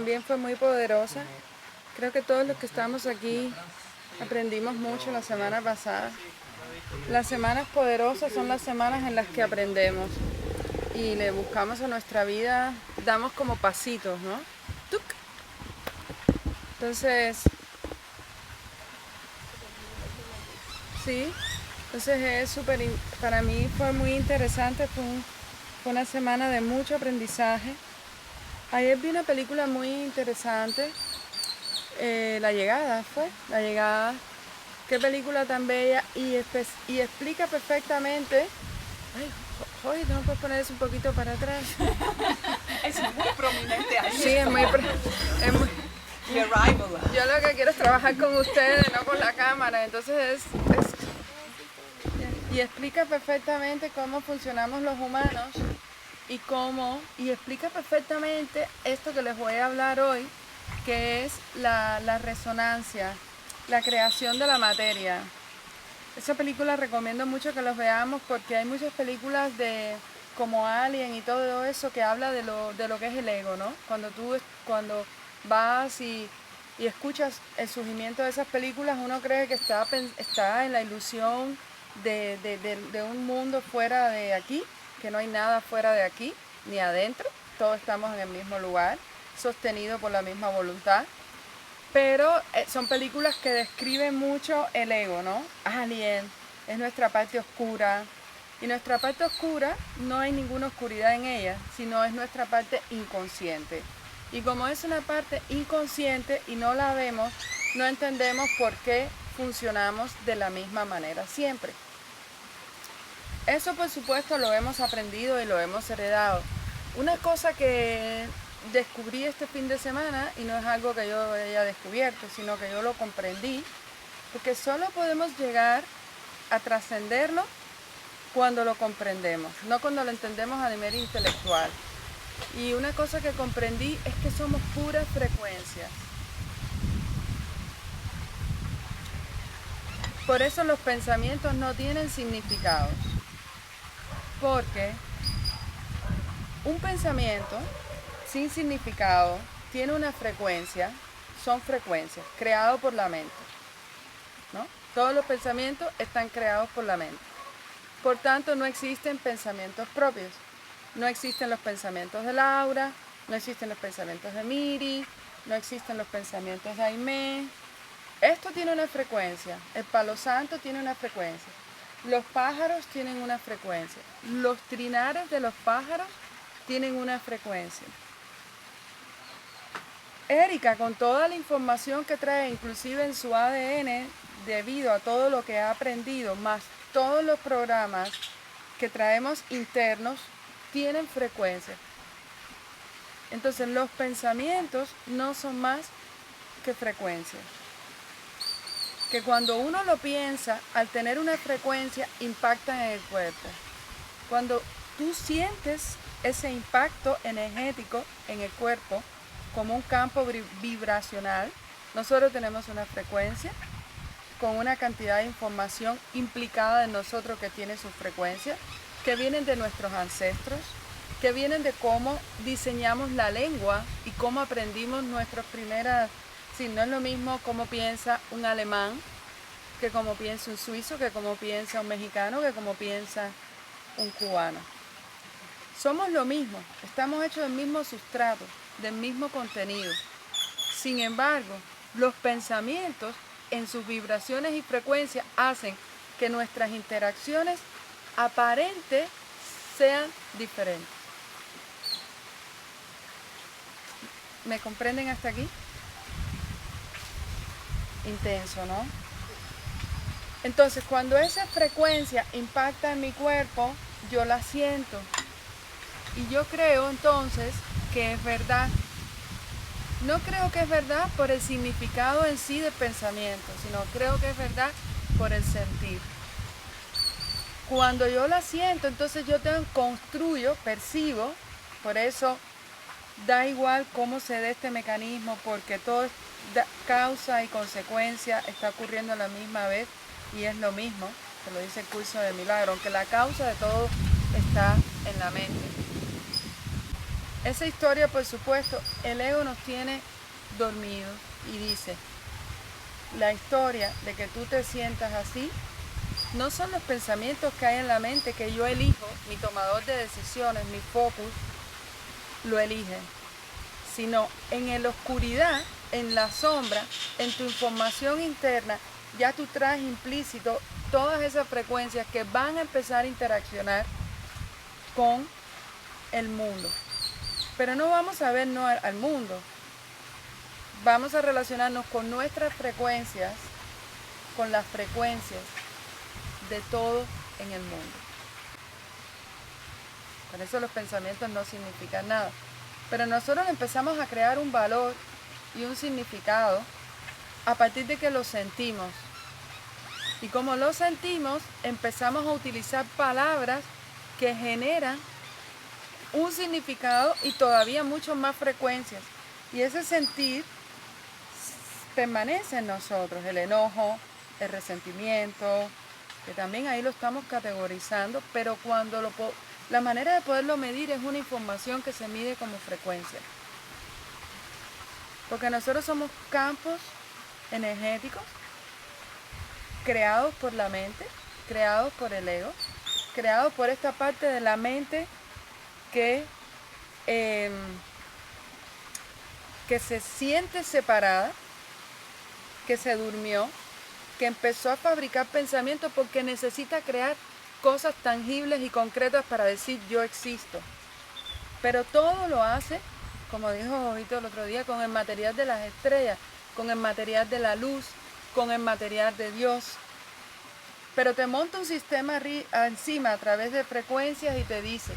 También fue muy poderosa. Creo que todos los que estamos aquí aprendimos mucho la semana pasada. Las semanas poderosas son las semanas en las que aprendemos y le buscamos a nuestra vida, damos como pasitos, ¿no? ¡Tuc! Entonces, sí, entonces para mí fue muy interesante, fue una semana de mucho aprendizaje. Ayer vi una película muy interesante, La Llegada La Llegada. Qué película tan bella y explica perfectamente. Ay, hoy no puedes poner eso un poquito para atrás. Es muy prominente ahí. Sí, es muy. The Arrival. Yo lo que quiero es trabajar con ustedes, no con la cámara. Entonces y explica perfectamente cómo funcionamos los humanos y explica perfectamente esto que les voy a hablar hoy, que es la resonancia, la creación de la materia. Esa película recomiendo mucho que los veamos porque hay muchas películas como Alien y todo eso que habla de lo que es el ego, ¿no? Cuando vas y escuchas el surgimiento de esas películas, uno cree que está en la ilusión de un mundo fuera de aquí, que no hay nada fuera de aquí, ni adentro, todos estamos en el mismo lugar, sostenido por la misma voluntad. Pero son películas que describen mucho el ego, ¿no? Alien es nuestra parte oscura. Y nuestra parte oscura no hay ninguna oscuridad en ella, sino es nuestra parte inconsciente. Y como es una parte inconsciente y no la vemos, no entendemos por qué funcionamos de la misma manera siempre. Eso por supuesto lo hemos aprendido y lo hemos heredado. Una cosa que descubrí este fin de semana, y no es algo que yo haya descubierto, sino que yo lo comprendí, porque solo podemos llegar a trascenderlo cuando lo comprendemos, no cuando lo entendemos a nivel intelectual. Y una cosa que comprendí es que somos puras frecuencias. Por eso los pensamientos no tienen significados, porque un pensamiento sin significado tiene una frecuencia, son frecuencias, creadas por la mente, ¿no? Todos los pensamientos están creados por la mente. Por tanto, no existen pensamientos propios. No existen los pensamientos de Laura, no existen los pensamientos de Miri, no existen los pensamientos de Aimé. Esto tiene una frecuencia, el palo santo tiene una frecuencia, los pájaros tienen una frecuencia, los trinares de los pájaros tienen una frecuencia. Erika, con toda la información que trae, inclusive en su ADN, debido a todo lo que ha aprendido, más todos los programas que traemos internos, tienen frecuencia. Entonces, los pensamientos no son más que frecuencias. Que cuando uno lo piensa, al tener una frecuencia, impacta en el cuerpo. Cuando tú sientes ese impacto energético en el cuerpo, como un campo vibracional, nosotros tenemos una frecuencia con una cantidad de información implicada en nosotros que tiene su frecuencia, que vienen de nuestros ancestros, que vienen de cómo diseñamos la lengua y cómo aprendimos nuestras primeras. Sí, no es lo mismo cómo piensa un alemán, que cómo piensa un suizo, que cómo piensa un mexicano, que cómo piensa un cubano. Somos lo mismo, estamos hechos del mismo sustrato, del mismo contenido. Sin embargo, los pensamientos en sus vibraciones y frecuencias hacen que nuestras interacciones aparentes sean diferentes. ¿Me comprenden hasta aquí? Intenso, ¿no? Entonces, cuando esa frecuencia impacta en mi cuerpo, yo la siento. Y yo creo entonces que es verdad. No creo que es verdad por el significado en sí del pensamiento, sino creo que es verdad por el sentir. Cuando yo la siento, entonces yo construyo, percibo, por eso da igual cómo se dé este mecanismo, porque todo es causa y consecuencia está ocurriendo a la misma vez y es lo mismo, se lo dice el curso de milagro, aunque la causa de todo está en la mente. Esa historia, por supuesto, el ego nos tiene dormidos y dice, la historia de que tú te sientas así no son los pensamientos que hay en la mente que yo elijo, mi tomador de decisiones, mi focus, lo elige, sino en la oscuridad, en la sombra, en tu información interna, ya tú traes implícito todas esas frecuencias que van a empezar a interaccionar con el mundo. Pero no vamos a ver no al mundo, vamos a relacionarnos con nuestras frecuencias, con las frecuencias de todo en el mundo. Por eso los pensamientos no significan nada. Pero nosotros empezamos a crear un valor y un significado a partir de que lo sentimos. Y como lo sentimos, empezamos a utilizar palabras que generan un significado y todavía mucho más frecuencias. Y ese sentir permanece en nosotros, el enojo, el resentimiento, que también ahí lo estamos categorizando, pero cuando la manera de poderlo medir es una información que se mide como frecuencia. Porque nosotros somos campos energéticos creados por la mente, creados por el ego, creados por esta parte de la mente que se siente separada, que se durmió, que empezó a fabricar pensamientos porque necesita crear cosas tangibles y concretas para decir yo existo. Pero todo lo hace, como dijo Jovito el otro día, con el material de las estrellas, con el material de la luz, con el material de Dios. Pero te monta un sistema encima a través de frecuencias y te dice,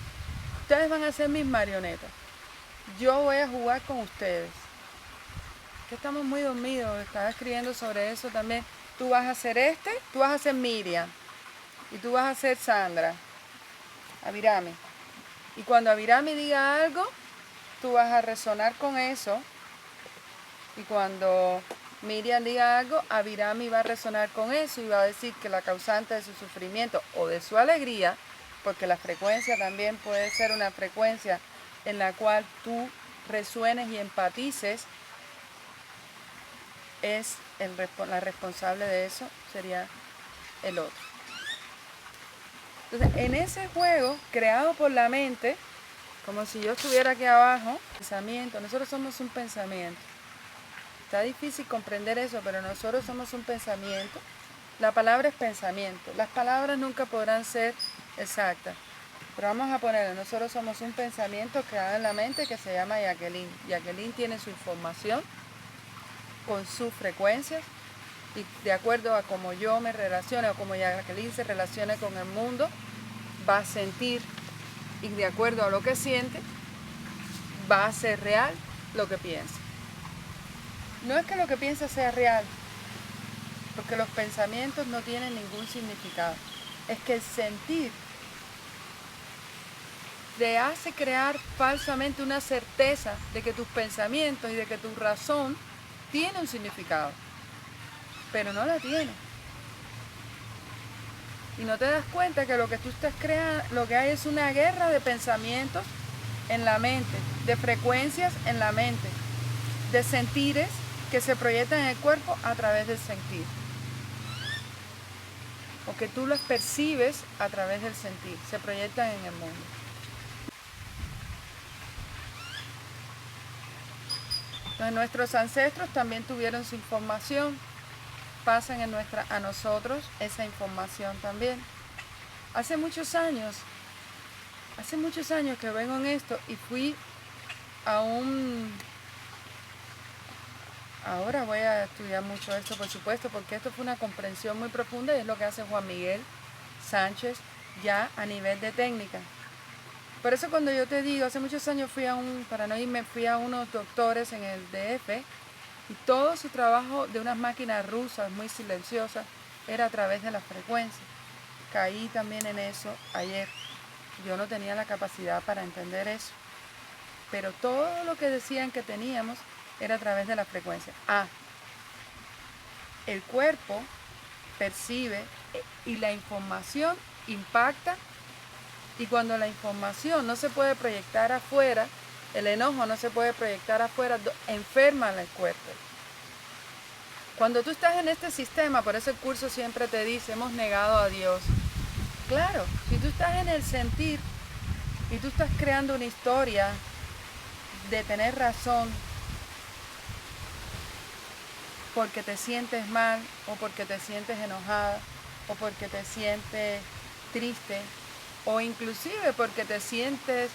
ustedes van a ser mis marionetas, yo voy a jugar con ustedes. Que estamos muy dormidos, estaba escribiendo sobre eso también. Tú vas a ser tú vas a ser Miriam, y tú vas a ser Sandra, Avirami. Y cuando Avirami diga algo, tú vas a resonar con eso. Y cuando Miriam diga algo, Avirami va a resonar con eso y va a decir que la causante de su sufrimiento o de su alegría, porque la frecuencia también puede ser una frecuencia en la cual tú resuenes y empatices, la responsable de eso sería el otro. Entonces, en ese juego creado por la mente, como si yo estuviera aquí abajo, pensamiento, nosotros somos un pensamiento. Está difícil comprender eso, pero nosotros somos un pensamiento. La palabra es pensamiento. Las palabras nunca podrán ser exactas. Pero vamos a ponerle, nosotros somos un pensamiento creado en la mente que se llama Jacqueline. Jacqueline tiene su información con sus frecuencias y de acuerdo a cómo yo me relacione o como Jacqueline se relacione con el mundo, va a sentir y de acuerdo a lo que siente, va a ser real lo que piensa. No es que lo que piensa sea real, porque los pensamientos no tienen ningún significado. Es que el sentir te hace crear falsamente una certeza de que tus pensamientos y de que tu razón tiene un significado, pero no la tiene. Y no te das cuenta que lo que tú estás creando, lo que hay es una guerra de pensamientos en la mente, de frecuencias en la mente, de sentires que se proyectan en el cuerpo a través del sentir. O que tú los percibes a través del sentir, se proyectan en el mundo. Entonces, nuestros ancestros también tuvieron su información, pasan a nosotros esa información también. Hace muchos años que vengo en esto y fui ahora voy a estudiar mucho esto, por supuesto, porque esto fue una comprensión muy profunda y es lo que hace Juan Miguel Sánchez ya a nivel de técnica. Por eso cuando yo te digo, hace muchos años fui a unos doctores en el DF y todo su trabajo de unas máquinas rusas muy silenciosas era a través de las frecuencias. Caí también en eso ayer. Yo no tenía la capacidad para entender eso. Pero todo lo que decían que teníamos era a través de la frecuencia. El cuerpo percibe y la información impacta. Y cuando la información no se puede proyectar afuera, El enojo no se puede proyectar afuera, enferma el cuerpo. Cuando tú estás en este sistema, por eso el curso siempre te dice, hemos negado a Dios. Claro, si tú estás en el sentir y tú estás creando una historia de tener razón porque te sientes mal o porque te sientes enojada o porque te sientes triste o inclusive porque te sientes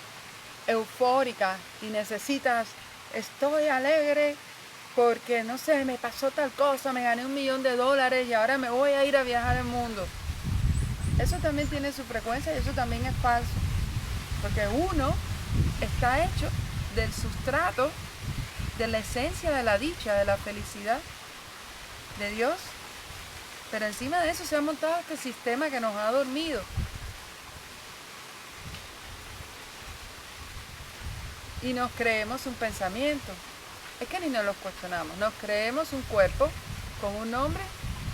eufórica y necesitas, estoy alegre porque no sé, me pasó tal cosa, me gané $1.000.000 y ahora me voy a ir a viajar el mundo. Eso también tiene su frecuencia y eso también es falso, porque uno está hecho del sustrato de la esencia de la dicha, de la felicidad de Dios, pero encima de eso se ha montado este sistema que nos ha dormido. Y nos creemos un pensamiento. Es que ni nos los cuestionamos. Nos creemos un cuerpo con un nombre,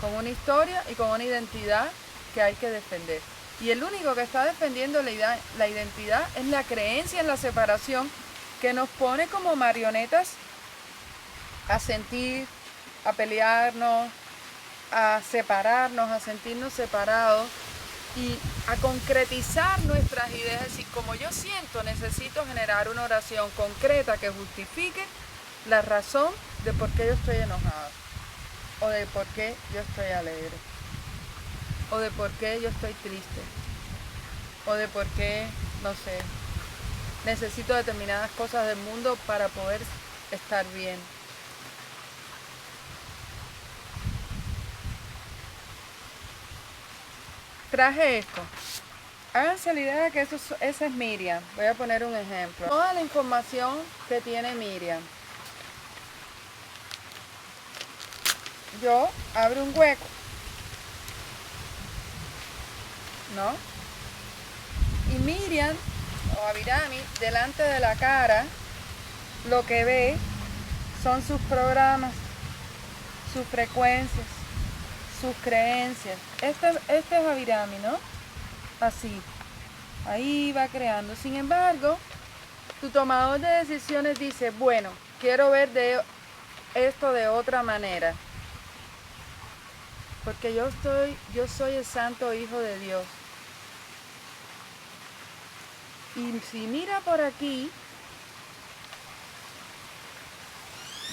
con una historia y con una identidad que hay que defender. Y el único que está defendiendo la identidad es la creencia en la separación que nos pone como marionetas a sentir, a pelearnos, a separarnos, a sentirnos separados y a concretizar nuestras ideas. Y como yo siento, necesito generar una oración concreta que justifique la razón de por qué yo estoy enojada, o de por qué yo estoy alegre, o de por qué yo estoy triste, o de por qué, no sé, necesito determinadas cosas del mundo para poder estar bien. Traje esto. Háganse la idea que esa es Miriam. Voy a poner un ejemplo. Toda la información que tiene Miriam. Yo abro un hueco, ¿no? Y Miriam o Avirami, delante de la cara, lo que ve son sus programas, sus frecuencias, sus creencias. Este es Avirami, ¿no? Así. Ahí va creando. Sin embargo, tu tomador de decisiones dice, bueno, quiero ver esto de otra manera. Porque yo soy el santo hijo de Dios. Y si mira por aquí,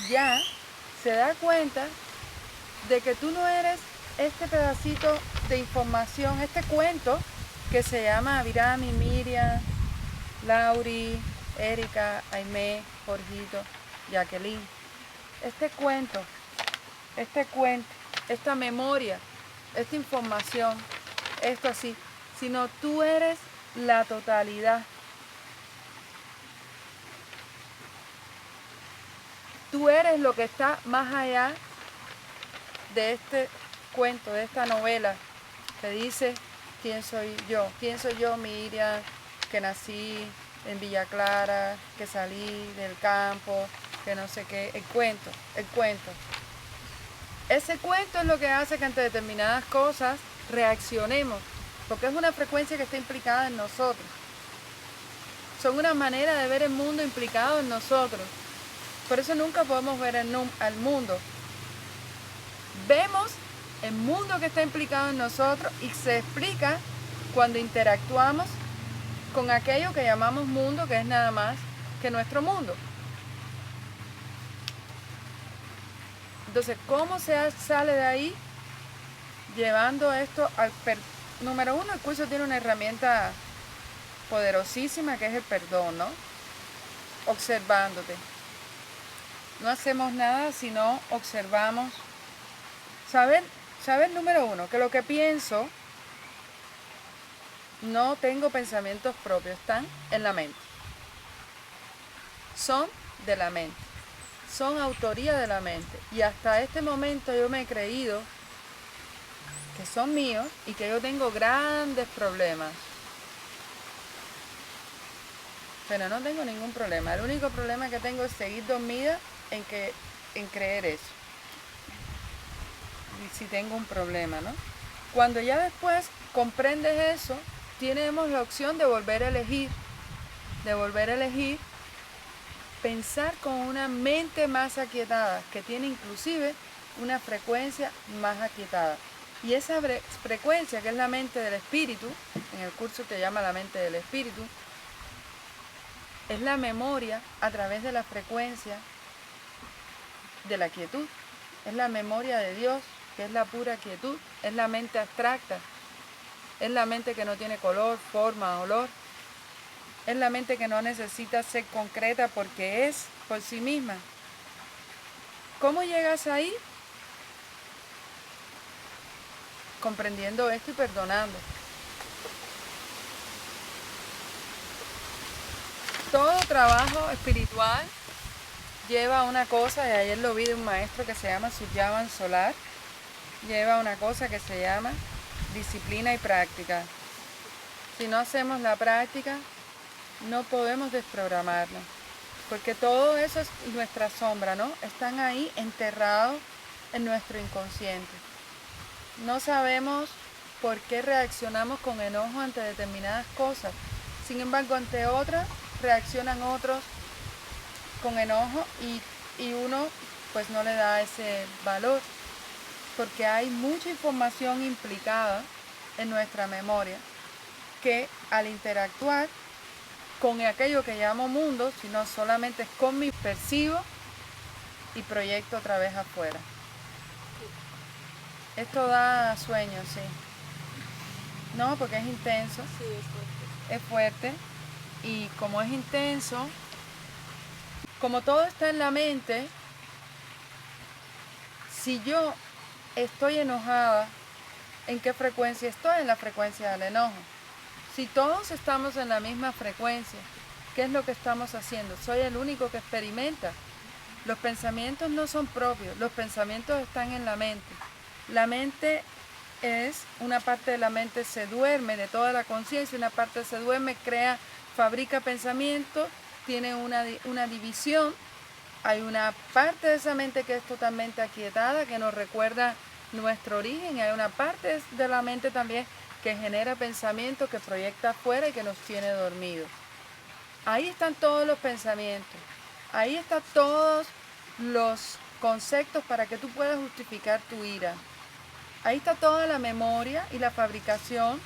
ya se da cuenta de que tú no eres este pedacito de información, este cuento que se llama Avirami, Miriam, Lauri, Erika, Aimé, Jorgito, Jacqueline. Este cuento, esta memoria, esta información, esto así, sino tú eres la totalidad. Tú eres lo que está más allá de este cuento, de esta novela que dice quién soy yo, Miriam, que nací en Villa Clara, que salí del campo, que no sé qué, el cuento. Ese cuento es lo que hace que ante determinadas cosas reaccionemos, porque es una frecuencia que está implicada en nosotros. Son una manera de ver el mundo implicado en nosotros. Por eso nunca podemos ver al mundo. Vemos el mundo que está implicado en nosotros y se explica cuando interactuamos con aquello que llamamos mundo, que es nada más que nuestro mundo. Entonces, ¿cómo se sale de ahí? Llevando esto al número uno, el curso tiene una herramienta poderosísima que es el perdón, ¿no? Observándote. No hacemos nada si no observamos. Saber número uno, que lo que pienso, no tengo pensamientos propios, están en la mente. Son de la mente. Son autoría de la mente. Y hasta este momento yo me he creído que son míos y que yo tengo grandes problemas. Pero no tengo ningún problema. El único problema que tengo es seguir dormida en creer eso. Y si tengo un problema, ¿no? Cuando ya después comprendes eso, tenemos la opción de volver a elegir. pensar con una mente más aquietada, que tiene inclusive una frecuencia más aquietada. Y esa frecuencia, que es la mente del espíritu, en el curso te llama la mente del espíritu, es la memoria a través de la frecuencia de la quietud. Es la memoria de Dios, que es la pura quietud. Es la mente abstracta. Es la mente que no tiene color, forma, olor. Es la mente que no necesita ser concreta porque es por sí misma. ¿Cómo llegas ahí? Comprendiendo esto y perdonando. Todo trabajo espiritual lleva una cosa, y ayer lo vi de un maestro que se llama Suyavan Solar, lleva una cosa que se llama disciplina y práctica. Si no hacemos la práctica, no podemos desprogramarnos, porque todo eso es nuestra sombra, ¿no? Están ahí enterrados en nuestro inconsciente. No sabemos por qué reaccionamos con enojo ante determinadas cosas. Sin embargo, ante otras, reaccionan otros con enojo y uno pues no le da ese valor, porque hay mucha información implicada en nuestra memoria que al interactuar con aquello que llamo mundo, sino solamente es con mi percibo y proyecto otra vez afuera. Esto da sueño, sí. No, porque es intenso. Sí, es fuerte. Es fuerte. Y como es intenso, como todo está en la mente, si yo estoy enojada, ¿en qué frecuencia estoy? En la frecuencia del enojo. Si todos estamos en la misma frecuencia, ¿qué es lo que estamos haciendo? Soy el único que experimenta. Los pensamientos no son propios, los pensamientos están en la mente. La mente es, una parte de la mente se duerme de toda la conciencia, una parte se duerme, fabrica pensamientos, tiene una división. Hay una parte de esa mente que es totalmente aquietada, que nos recuerda nuestro origen, y hay una parte de la mente también que genera pensamientos, que proyecta afuera y que nos tiene dormidos. Ahí están todos los pensamientos, ahí están todos los conceptos para que tú puedas justificar tu ira. Ahí está toda la memoria y la fabricación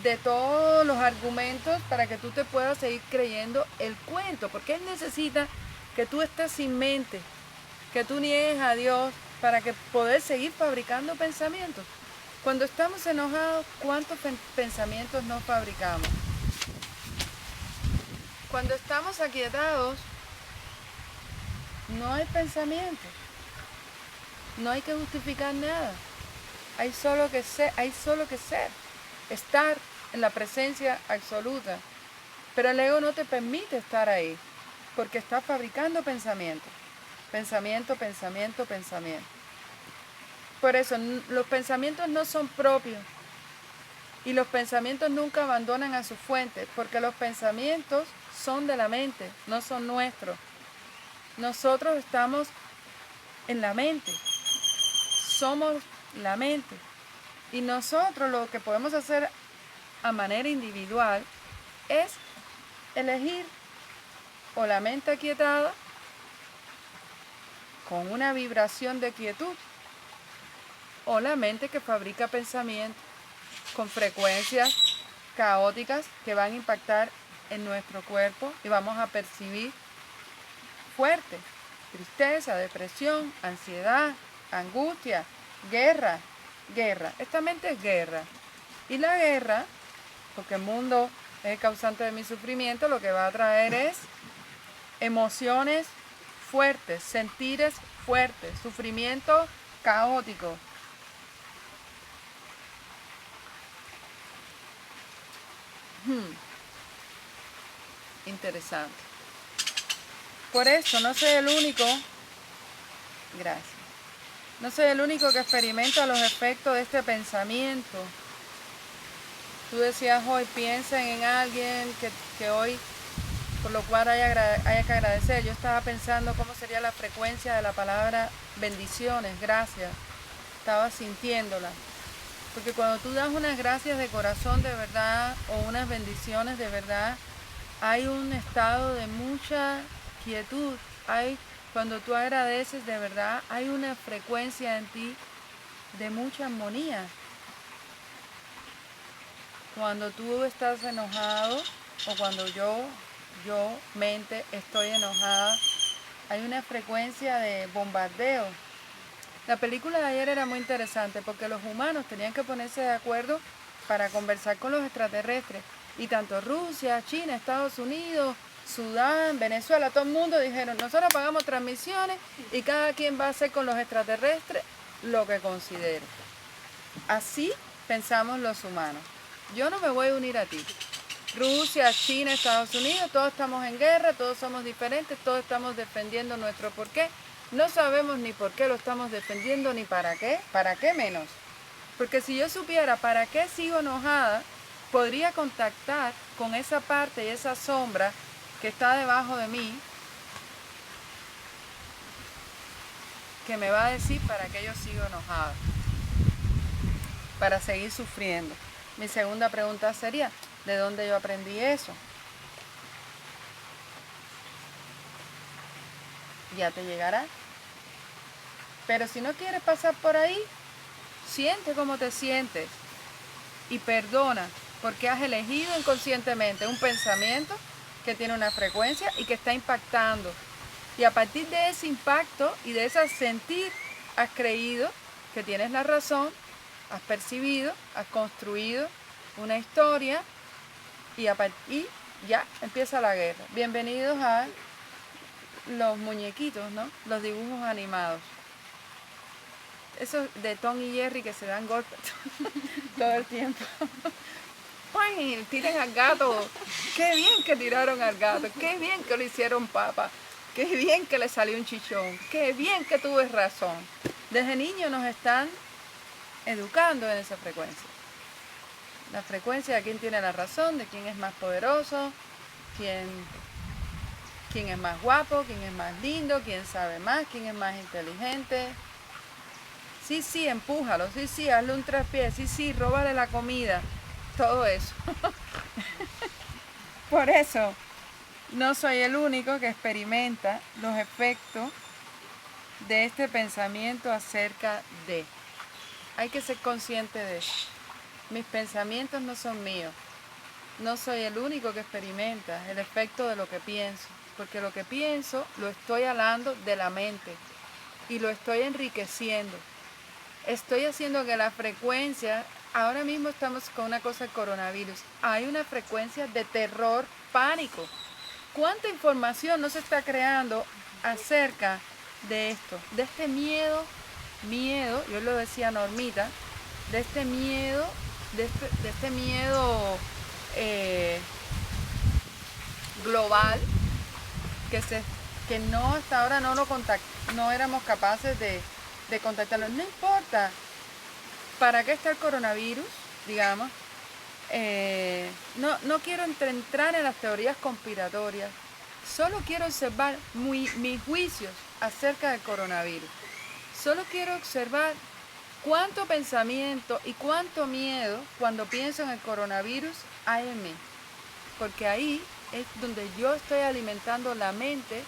de todos los argumentos para que tú te puedas seguir creyendo el cuento, porque Él necesita que tú estés sin mente, que tú niegues a Dios para que poder seguir fabricando pensamientos. Cuando estamos enojados, ¿cuántos pensamientos no fabricamos? Cuando estamos aquietados, no hay pensamientos, no hay que justificar nada. Hay solo que ser, estar en la presencia absoluta. Pero el ego no te permite estar ahí, porque está fabricando pensamiento. Pensamiento. Por eso, los pensamientos no son propios. Y los pensamientos nunca abandonan a su fuente, porque los pensamientos son de la mente, no son nuestros. Nosotros estamos en la mente. Somos la mente. Y nosotros lo que podemos hacer a manera individual es elegir o la mente aquietada con una vibración de quietud, o la mente que fabrica pensamientos con frecuencias caóticas que van a impactar en nuestro cuerpo y vamos a percibir fuerte, tristeza, depresión, ansiedad, angustia, guerra. Esta mente es guerra. Y la guerra, porque el mundo es el causante de mi sufrimiento, lo que va a traer es emociones fuertes, sentires fuertes, sufrimiento caótico. Interesante. Por eso no soy el único, gracias, no soy el único que experimenta los efectos de este pensamiento. Tú decías hoy, piensen en alguien que hoy, por lo cual haya que agradecer. Yo estaba pensando cómo sería la frecuencia de la palabra bendiciones, gracias. Estaba sintiéndola. Porque cuando tú das unas gracias de corazón de verdad o unas bendiciones de verdad, hay un estado de mucha quietud cuando tú agradeces de verdad, hay una frecuencia en ti de mucha armonía. Cuando tú estás enojado o cuando yo mente, estoy enojada, hay una frecuencia de bombardeo. La película de ayer era muy interesante porque los humanos tenían que ponerse de acuerdo para conversar con los extraterrestres. Y tanto Rusia, China, Estados Unidos, Sudán, Venezuela, todo el mundo dijeron, nosotros pagamos transmisiones y cada quien va a hacer con los extraterrestres lo que considere. Así pensamos los humanos. Yo no me voy a unir a ti. Rusia, China, Estados Unidos, todos estamos en guerra, todos somos diferentes, todos estamos defendiendo nuestro porqué. No sabemos ni por qué lo estamos defendiendo ni para qué menos. Porque si yo supiera para qué sigo enojada, podría contactar con esa parte y esa sombra que está debajo de mí, que me va a decir para qué yo sigo enojada, para seguir sufriendo. Mi segunda pregunta sería, ¿de dónde yo aprendí eso? Ya te llegará. Pero si no quieres pasar por ahí, siente cómo te sientes y perdona, porque has elegido inconscientemente un pensamiento que tiene una frecuencia y que está impactando. Y a partir de ese impacto y de ese sentir, has creído que tienes la razón, has percibido, has construido una historia y ya empieza la guerra. Bienvenidos a los muñequitos, ¿no? Los dibujos animados. Esos de Tom y Jerry que se dan golpes todo el tiempo. ¡Ay! Tiren al gato. ¡Qué bien que tiraron al gato! ¡Qué bien que lo hicieron papa! ¡Qué bien que le salió un chichón! ¡Qué bien que tuve razón! Desde niños nos están educando en esa frecuencia. La frecuencia de quién tiene la razón, de quién es más poderoso, quién es más guapo, quién es más lindo, quién sabe más, quién es más inteligente. Sí, empújalo, sí, hazle un traspié, sí, róbale la comida, todo eso. Por eso, no soy el único que experimenta los efectos de este pensamiento acerca de. Hay que ser consciente de eso. Mis pensamientos no son míos. No soy el único que experimenta el efecto de lo que pienso, porque lo que pienso lo estoy hablando de la mente y lo estoy enriqueciendo. Estoy haciendo que la frecuencia, ahora mismo estamos con una cosa del coronavirus, hay una frecuencia de terror, pánico. ¿Cuánta información no se está creando acerca de esto? De este miedo, yo lo decía Normita, de este miedo, global que no hasta ahora no éramos capaces de contactarlo. No importa para qué está el coronavirus, digamos. No quiero entrar en las teorías conspiratorias. Solo quiero observar mis juicios acerca del coronavirus. Solo quiero observar cuánto pensamiento y cuánto miedo cuando pienso en el coronavirus hay en mí. Porque ahí es donde yo estoy alimentando la mente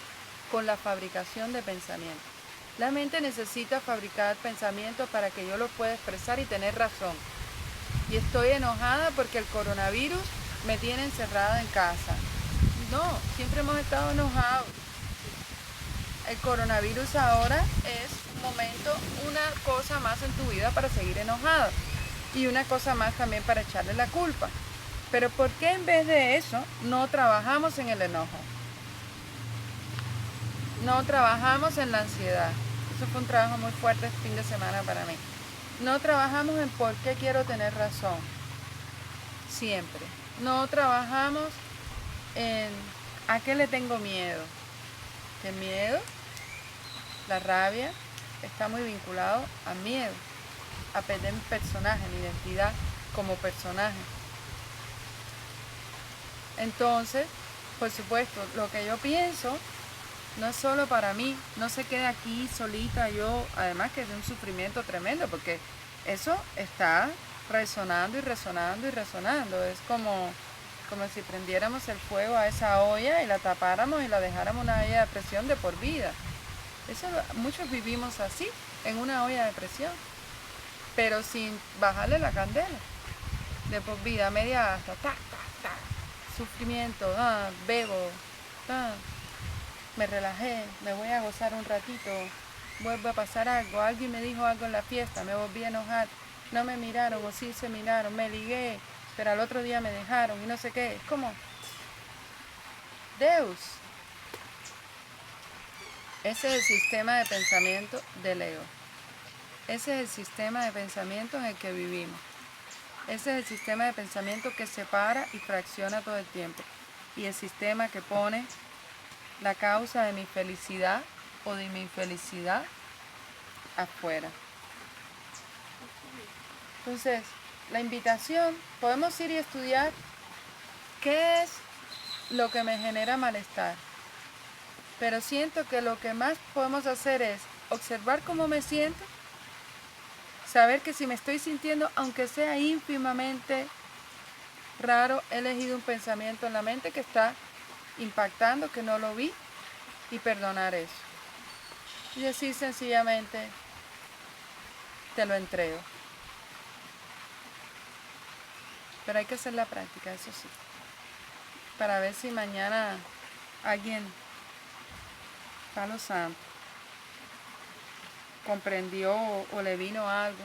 con la fabricación de pensamientos. La mente necesita fabricar pensamientos para que yo los pueda expresar y tener razón. Y estoy enojada porque el coronavirus me tiene encerrada en casa. No, siempre hemos estado enojados. El coronavirus ahora es un momento, una cosa más en tu vida para seguir enojado. Y una cosa más también para echarle la culpa. Pero ¿por qué en vez de eso no trabajamos en el enojo? No trabajamos en la ansiedad. Eso fue un trabajo muy fuerte este fin de semana para mí. No trabajamos en por qué quiero tener razón. Siempre. No trabajamos en a qué le tengo miedo. ¿Qué miedo? La rabia está muy vinculado a miedo. A perder mi personaje, mi identidad como personaje. Entonces, por supuesto, lo que yo pienso no es solo para mí, no se quede aquí solita yo, además que es un sufrimiento tremendo, porque eso está resonando y resonando y resonando. Es como como si prendiéramos el fuego a esa olla y la tapáramos y la dejáramos una olla de presión de por vida. Muchos vivimos así, en una olla de presión, pero sin bajarle la candela, de por vida, media hasta, sufrimiento, bebo, me relajé, me voy a gozar un ratito, vuelve a pasar algo, alguien me dijo algo en la fiesta, me volví a enojar, no me miraron o sí se miraron, me ligué, pero al otro día me dejaron y no sé qué. Es como, Deus. Ese es el sistema de pensamiento del ego. Ese es el sistema de pensamiento en el que vivimos. Ese es el sistema de pensamiento que separa y fracciona todo el tiempo. Y el sistema que pone la causa de mi felicidad o de mi infelicidad afuera. Entonces, la invitación, podemos ir y estudiar qué es lo que me genera malestar. Pero siento que lo que más podemos hacer es observar cómo me siento, saber que si me estoy sintiendo, aunque sea ínfimamente raro, he elegido un pensamiento en la mente que está impactando, que no lo vi, y perdonar eso. Y decir sencillamente, te lo entrego. Pero hay que hacer la práctica, eso sí, para ver si mañana alguien, Palo Santo, comprendió o le vino algo.